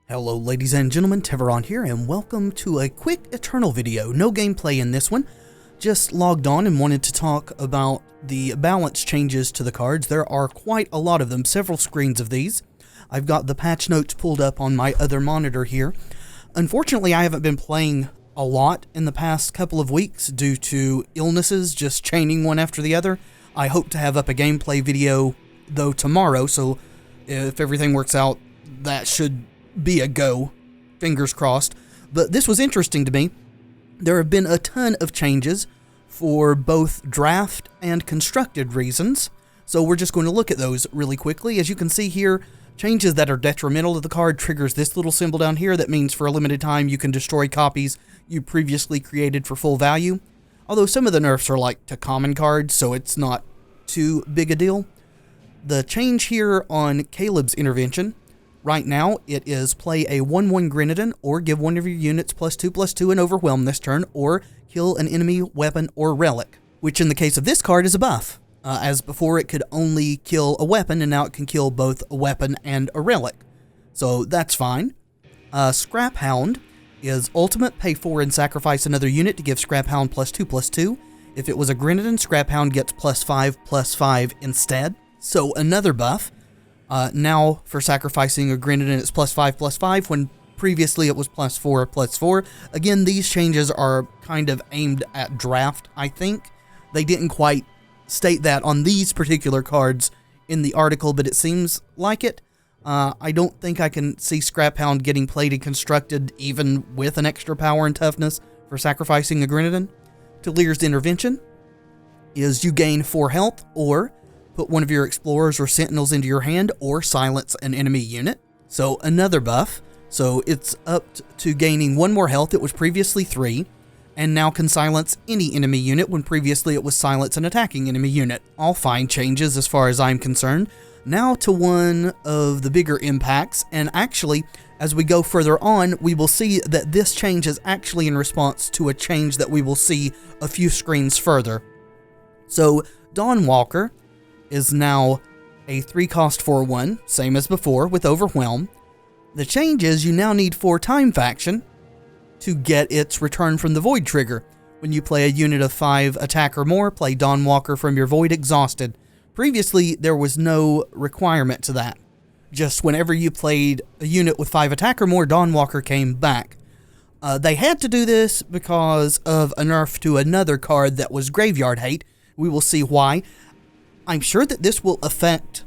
Hello ladies and gentlemen, Tevaron here, and welcome to a quick Eternal video. No gameplay in this one, just logged on and wanted to talk about the balance changes to the cards. There are quite a lot of them, several screens of these. I've got the patch notes pulled up on my other monitor here. Unfortunately, I haven't been playing a lot in the past couple of weeks due to illnesses, just chaining one after the other. I hope to have up a gameplay video, though, tomorrow, so if everything works out, that should be a go, fingers crossed. But this was interesting to me. There have been a ton of changes for both draft and constructed reasons, so we're just going to look at those really quickly. As you can see here, changes that are detrimental to the card triggers this little symbol down here. That means for a limited time you can destroy copies you previously created for full value, although some of the nerfs are like to common cards, so it's not too big a deal. The change here on Caleb's intervention, right now, it is play a 1/1 Grenadin, or give one of your units +2/+2 and overwhelm this turn, or kill an enemy, weapon, or relic, which in the case of this card is a buff. As before, it could only kill a weapon, and now it can kill both a weapon and a relic. So that's fine. Scrap Hound is ultimate, pay 4 and sacrifice another unit to give Scrap Hound +2/+2. If it was a Grenadin, Scrap Hound gets +5/+5 instead. So another buff. Now, for sacrificing a Grenadin, it's +5/+5, when previously it was +4/+4. Again, these changes are kind of aimed at draft, I think. They didn't quite state that on these particular cards in the article, but it seems like it. I don't think I can see Scrap Hound getting played and constructed even with an extra power and toughness for sacrificing a Grenadin. Talir's intervention is you gain 4 health, or put one of your explorers or sentinels into your hand, or silence an enemy unit. So another buff. So it's up to gaining 1 more health. It was previously 3, and now can silence any enemy unit when previously it was silence an attacking enemy unit. All fine changes as far as I'm concerned. Now to one of the bigger impacts, and actually as we go further on, we will see that this change is actually in response to a change that we will see a few screens further. So Dawnwalker is now a 3-cost 4/1, same as before with Overwhelm. The change is you now need 4 Time Faction to get its Return from the Void trigger. When you play a unit of 5 attack or more, play Dawnwalker from your Void exhausted. Previously, there was no requirement to that. Just whenever you played a unit with 5 attack or more, Dawnwalker came back. They had to do this because of a nerf to another card that was Graveyard Hate. We will see why. I'm sure that this will affect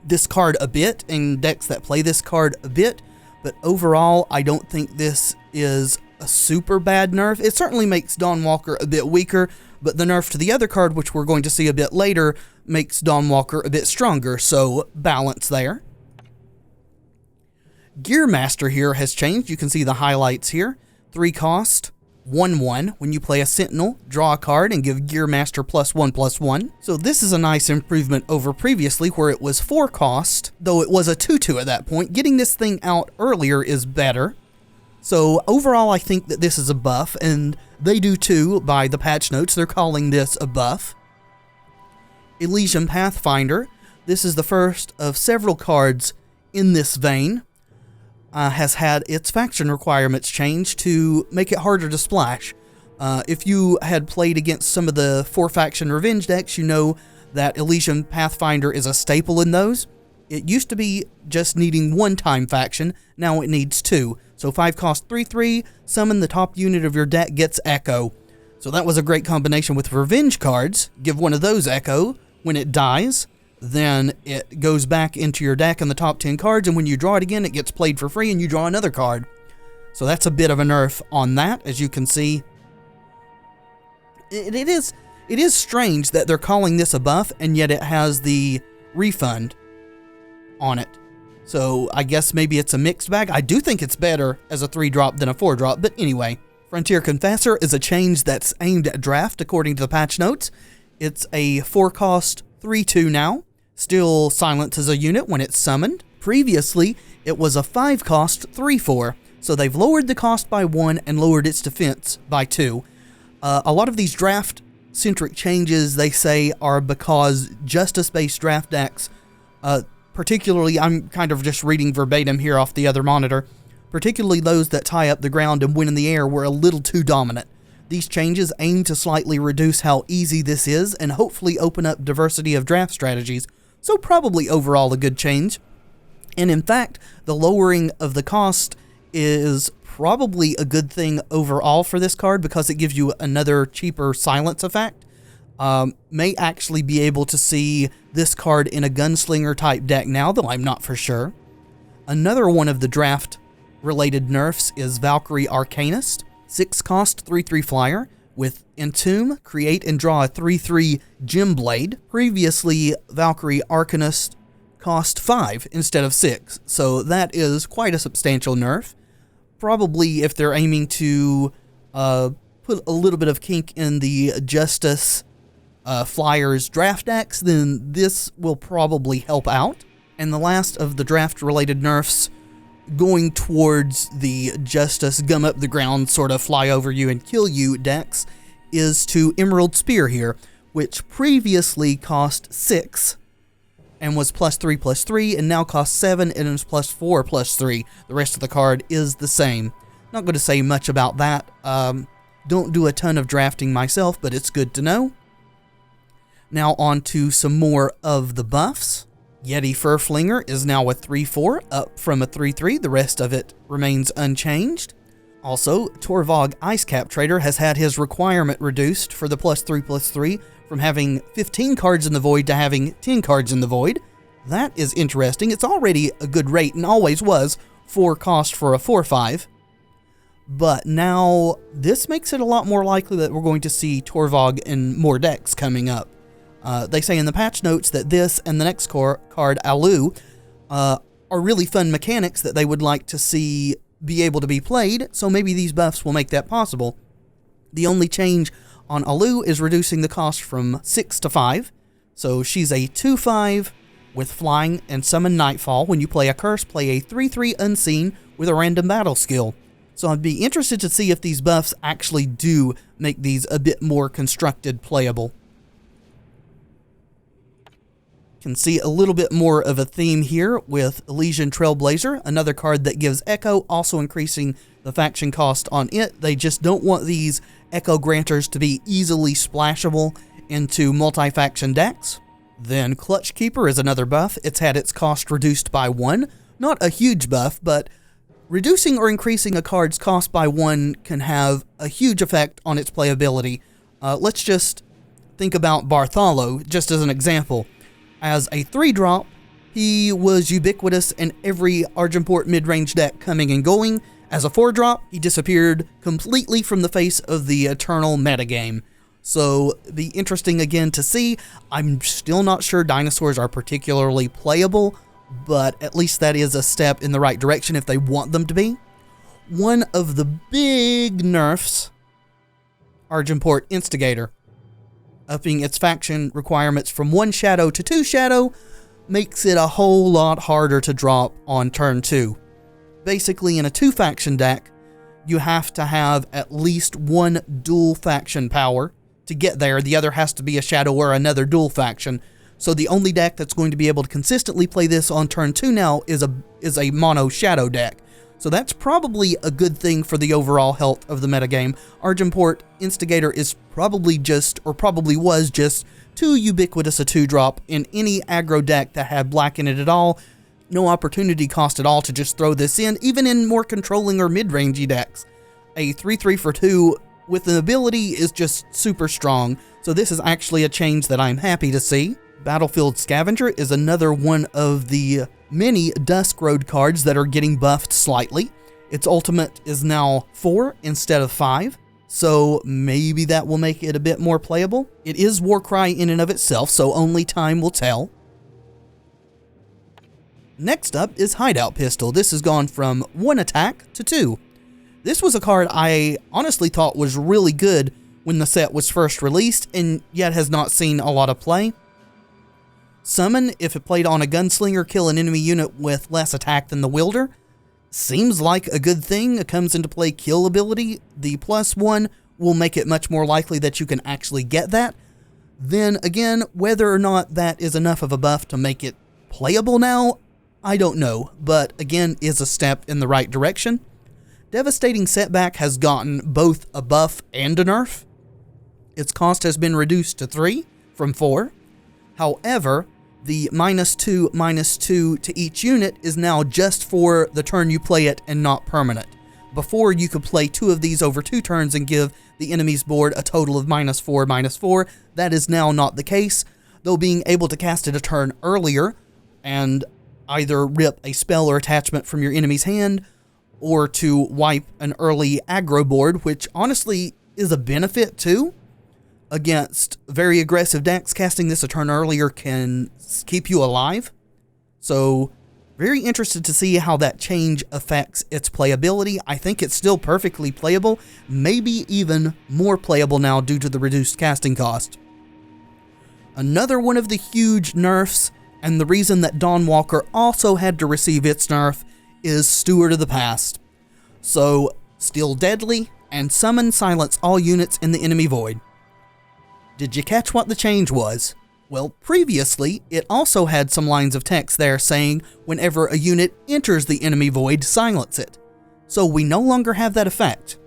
this card a bit, and decks that play this card a bit, but overall, I don't think this is a super bad nerf. It certainly makes Dawnwalker a bit weaker, but the nerf to the other card, which we're going to see a bit later, makes Dawnwalker a bit stronger, so balance there. Gearmaster here has changed. You can see the highlights here. 3-cost. 1/1. When you play a Sentinel, draw a card and give Gearmaster +1/+1. So this is a nice improvement over previously where it was 4-cost, though it was a 2/2 at that point. Getting this thing out earlier is better. So overall, I think that this is a buff, and they do too by the patch notes. They're calling this a buff. Elysian Pathfinder. This is the first of several cards in this vein. Has had its faction requirements changed to make it harder to splash. If you had played against some of the 4-faction revenge decks, you know that Elysian Pathfinder is a staple in those. It used to be just needing 1 time faction, now it needs 2. So 5-cost 3/3, summon the top unit of your deck gets Echo. So that was a great combination with revenge cards. Give one of those Echo. When it dies, then it goes back into your deck in the top 10 cards, and when you draw it again, it gets played for free, and you draw another card. So that's a bit of a nerf on that, as you can see. It is strange that they're calling this a buff, and yet it has the refund on it. So I guess maybe it's a mixed bag. I do think it's better as a 3-drop than a 4-drop, but anyway. Frontier Confessor is a change that's aimed at draft, according to the patch notes. It's a 4-cost 3/2 now. Still silences a unit when it's summoned. Previously, it was a 5-cost 3/4, so they've lowered the cost by 1 and lowered its defense by 2. A lot of these draft-centric changes, they say, are because justice-based draft decks particularly, I'm kind of just reading verbatim here off the other monitor, particularly those that tie up the ground and win in the air were a little too dominant. These changes aim to slightly reduce how easy this is and hopefully open up diversity of draft strategies, so probably overall a good change. And in fact, the lowering of the cost is probably a good thing overall for this card because it gives you another cheaper silence effect. May actually be able to see this card in a gunslinger type deck now, though I'm not for sure. Another one of the draft related nerfs is Valkyrie Arcanist. 6 cost 3/3 flyer with Entomb, create and draw a 3/3 Gem Blade. Previously, Valkyrie Arcanist cost 5 instead of 6, so that is quite a substantial nerf. Probably if they're aiming to put a little bit of kink in the Justice Flyers draft decks, then this will probably help out. And the last of the draft-related nerfs, going towards the Justice gum up the ground, sort of fly over you and kill you decks, is to Emerald Spear here, which previously cost 6 and was +3/+3, and now costs 7 and is +4/+3. The rest of the card is the same. Not going to say much about that. Don't do a ton of drafting myself, but it's good to know. Now on to some more of the buffs. Yeti Furflinger is now a 3/4, up from a 3/3. The rest of it remains unchanged. Also, Torvog Icecap Trader has had his requirement reduced for the +3/+3 from having 15 cards in the void to having 10 cards in the void. That is interesting. It's already a good rate and always was 4 cost for a 4/5. But now this makes it a lot more likely that we're going to see Torvog in more decks coming up. They say in the patch notes that this and the next card, Alu, are really fun mechanics that they would like to see be able to be played, so maybe these buffs will make that possible. The only change on Alu is reducing the cost from 6 to 5, so she's a 2/5 with flying and summon Nightfall. When you play a curse, play a 3/3 unseen with a random battle skill. So I'd be interested to see if these buffs actually do make these a bit more constructed playable. Can see a little bit more of a theme here with Elysian Trailblazer, another card that gives Echo, also increasing the faction cost on it. They just don't want these Echo Granters to be easily splashable into multi-faction decks. Then Clutch Keeper is another buff. It's had its cost reduced by 1. Not a huge buff, but reducing or increasing a card's cost by 1 can have a huge effect on its playability. Let's just think about Bartholo, just as an example. As a 3-drop, he was ubiquitous in every Argenport mid-range deck coming and going. As a 4-drop, he disappeared completely from the face of the eternal metagame. So, be interesting again to see. I'm still not sure dinosaurs are particularly playable, but at least that is a step in the right direction if they want them to be. One of the big nerfs, Argenport Instigator. Upping its faction requirements from 1 shadow to 2 shadow makes it a whole lot harder to drop on turn 2. Basically, in a 2-faction deck, you have to have at least 1 dual faction power to get there. The other has to be a shadow or another dual faction. So the only deck that's going to be able to consistently play this on turn 2 now is a mono shadow deck. So that's probably a good thing for the overall health of the metagame. Argenport Instigator is probably was just too ubiquitous a 2-drop in any aggro deck that had black in it at all. No opportunity cost at all to just throw this in, even in more controlling or mid-rangey decks. A 3/3 for 2 with an ability is just super strong, so this is actually a change that I'm happy to see. Battlefield Scavenger is another one of the many Dusk Road cards that are getting buffed slightly. Its ultimate is now 4 instead of 5, so maybe that will make it a bit more playable. It is Warcry in and of itself, so only time will tell. Next up is Hideout Pistol. This has gone from 1 attack to 2. This was a card I honestly thought was really good when the set was first released, and yet has not seen a lot of play. Summon, if it played on a gunslinger, kill an enemy unit with less attack than the wielder. Seems like a good thing. It comes into play kill ability. The +1 will make it much more likely that you can actually get that. Then again, whether or not that is enough of a buff to make it playable now? I don't know, but again, is a step in the right direction. Devastating Setback has gotten both a buff and a nerf. Its cost has been reduced to 3 from 4. However, the -2/-2 to each unit is now just for the turn you play it and not permanent. Before, you could play 2 of these over 2 turns and give the enemy's board a total of -4/-4. That is now not the case, though being able to cast it a turn earlier and either rip a spell or attachment from your enemy's hand, or to wipe an early aggro board, which honestly is a benefit too. Against very aggressive decks, casting this a turn earlier can keep you alive. So, very interested to see how that change affects its playability. I think it's still perfectly playable, maybe even more playable now due to the reduced casting cost. Another one of the huge nerfs, and the reason that Dawnwalker also had to receive its nerf, is Steward of the Past. So, Still Deadly and Summon Silence all units in the enemy void. Did you catch what the change was? Well, previously, it also had some lines of text there saying whenever a unit enters the enemy void, silence it. So we no longer have that effect.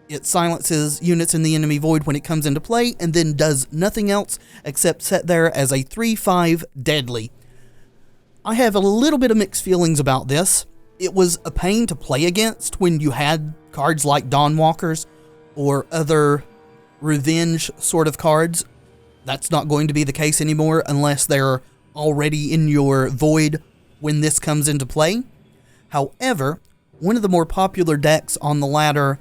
It silences units in the enemy void when it comes into play, and then does nothing else except set there as a 3/5 deadly. I have a little bit of mixed feelings about this. It was a pain to play against when you had cards like Dawnwalkers or other revenge sort of cards. That's not going to be the case anymore unless they're already in your void when this comes into play. However, one of the more popular decks on the ladder,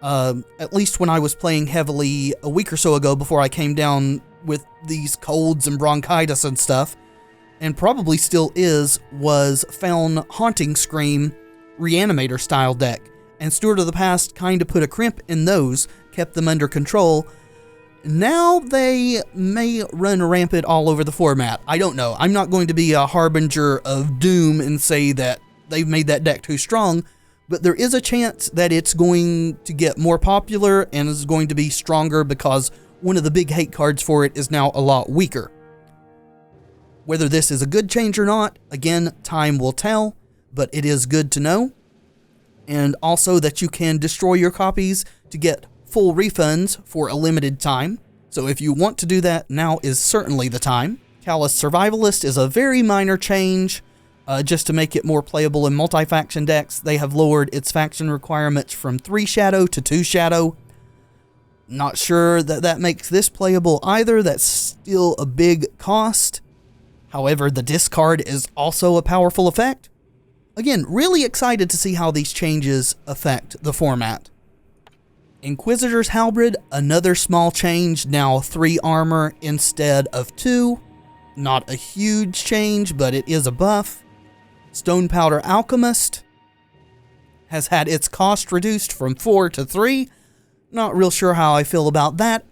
at least when I was playing heavily a week or so ago before I came down with these colds and bronchitis and stuff, and probably still is, was Feln Haunting Scream Reanimator style deck. And Steward of the Past kind of put a crimp in those, kept them under control. Now they may run rampant all over the format. I don't know. I'm not going to be a harbinger of doom and say that they've made that deck too strong, but there is a chance that it's going to get more popular and is going to be stronger because one of the big hate cards for it is now a lot weaker. Whether this is a good change or not, again, time will tell, but it is good to know. And also that you can destroy your copies to get full refunds for a limited time. So if you want to do that, now is certainly the time. Callous Survivalist is a very minor change, just to make it more playable in multi-faction decks. They have lowered its faction requirements from 3 shadow to 2 shadow. Not sure that that makes this playable either. That's still a big cost. However, the discard is also a powerful effect. Again, really excited to see how these changes affect the format. Inquisitor's Halberd, another small change, now 3 armor instead of 2. Not a huge change, but it is a buff. Stone Powder Alchemist has had its cost reduced from 4 to 3. Not real sure how I feel about that.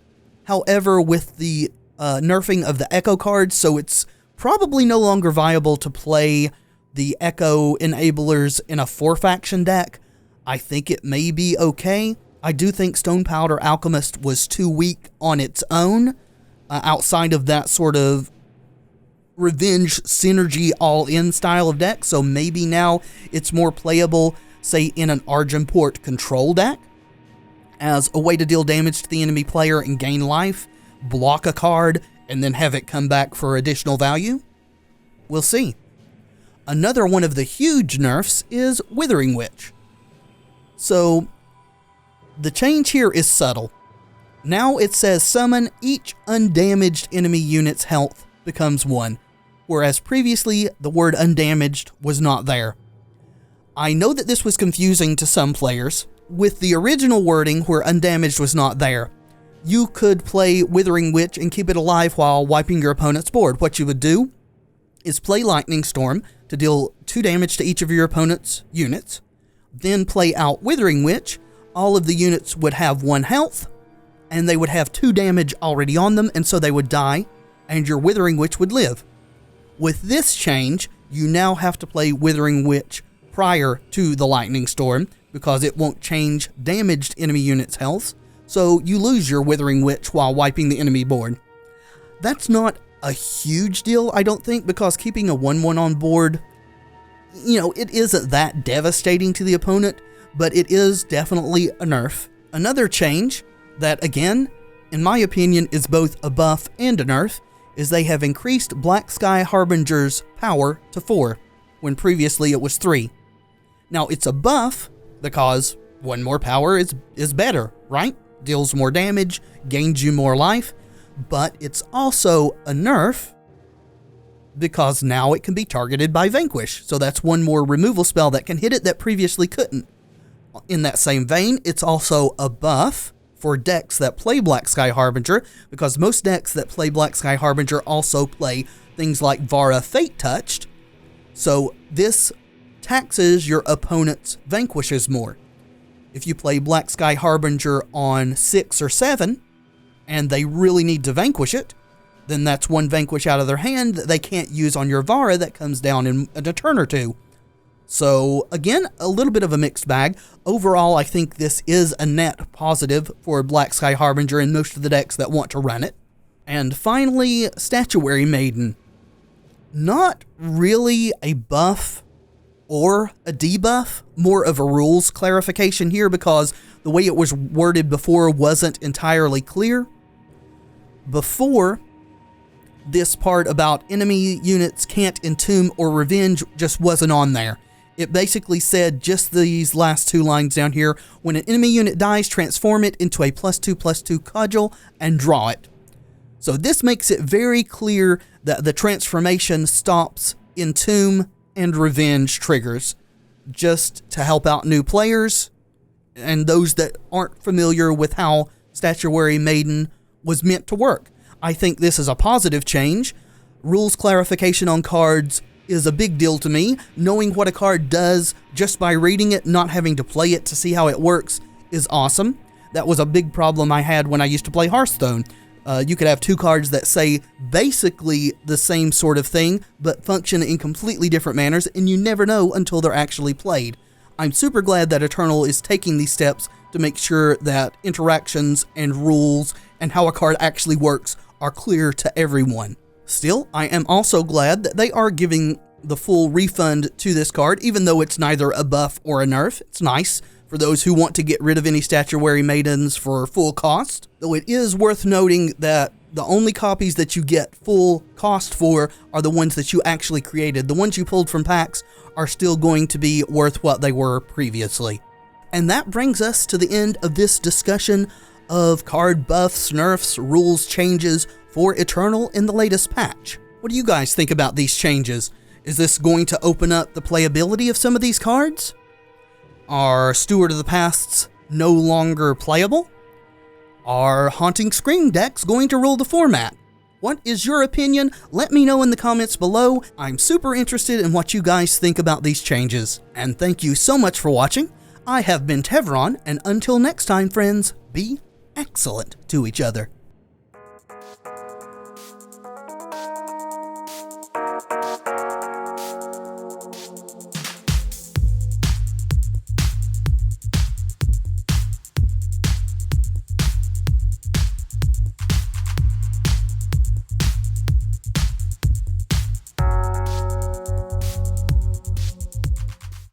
However, with the nerfing of the Echo cards, so it's probably no longer viable to play the Echo enablers in a 4-faction deck. I think it may be okay. I do think Stone Powder Alchemist was too weak on its own, outside of that sort of revenge synergy all-in style of deck, so maybe now it's more playable, say, in an Argenport control deck, as a way to deal damage to the enemy player and gain life, block a card, and then have it come back for additional value. We'll see. Another one of the huge nerfs is Withering Witch. So, the change here is subtle. Now it says summon each undamaged enemy unit's health becomes 1, whereas previously the word undamaged was not there. I know that this was confusing to some players. With the original wording where undamaged was not there, you could play Withering Witch and keep it alive while wiping your opponent's board. What you would do is play Lightning Storm to deal 2 damage to each of your opponent's units, then play out Withering Witch. All of the units would have 1 health, and they would have 2 damage already on them, and so they would die, and your Withering Witch would live. With this change, you now have to play Withering Witch prior to the Lightning Storm, because it won't change damaged enemy units' health, so you lose your Withering Witch while wiping the enemy board. That's not a huge deal, I don't think, because keeping a 1/1 on board, you know, it isn't that devastating to the opponent, but it is definitely a nerf. Another change that, again, in my opinion, is both a buff and a nerf, is they have increased Black Sky Harbinger's power to 4, when previously it was 3. Now, it's a buff because 1 more power is better, right? Deals more damage, gains you more life, but it's also a nerf because now it can be targeted by Vanquish. So that's 1 more removal spell that can hit it that previously couldn't. In that same vein, it's also a buff for decks that play Black Sky Harbinger, because most decks that play Black Sky Harbinger also play things like Vara Fate Touched. So this taxes your opponent's Vanquishes more. If you play Black Sky Harbinger on 6 or 7, and they really need to vanquish it, then that's 1 Vanquish out of their hand that they can't use on your Vara that comes down in a turn or 2. So again, a little bit of a mixed bag. Overall, I think this is a net positive for Black Sky Harbinger and most of the decks that want to run it. And finally, Statuary Maiden. Not really a buff or a debuff, more of a rules clarification here because the way it was worded before wasn't entirely clear. Before, this part about enemy units can't entomb or revenge just wasn't on there. It basically said just these last 2 lines down here: when an enemy unit dies, transform it into a +2/+2 cudgel and draw it. So this makes it very clear that the transformation stops entomb and revenge triggers, just to help out new players and those that aren't familiar with how Statuary Maiden was meant to work. I think this is a positive change. Rules clarification on cards is a big deal to me. Knowing what a card does just by reading it, not having to play it to see how it works, is awesome. That was a big problem I had when I used to play Hearthstone. You could have 2 cards that say basically the same sort of thing, but function in completely different manners, and you never know until they're actually played. I'm super glad that Eternal is taking these steps to make sure that interactions and rules and how a card actually works are clear to everyone. Still, I am also glad that they are giving the full refund to this card, even though it's neither a buff or a nerf. It's nice for those who want to get rid of any Statuary Maidens for full cost, though it is worth noting that the only copies that you get full cost for are the ones that you actually created. The ones you pulled from packs are still going to be worth what they were previously. And that brings us to the end of this discussion of card buffs, nerfs, rules changes for Eternal in the latest patch. What do you guys think about these changes? Is this going to open up the playability of some of these cards? Are Steward of the Pasts no longer playable? Are Haunting Scream decks going to rule the format? What is your opinion? Let me know in the comments below. I'm super interested in what you guys think about these changes. And thank you so much for watching. I have been Tevaron, and until next time, friends, be excellent to each other.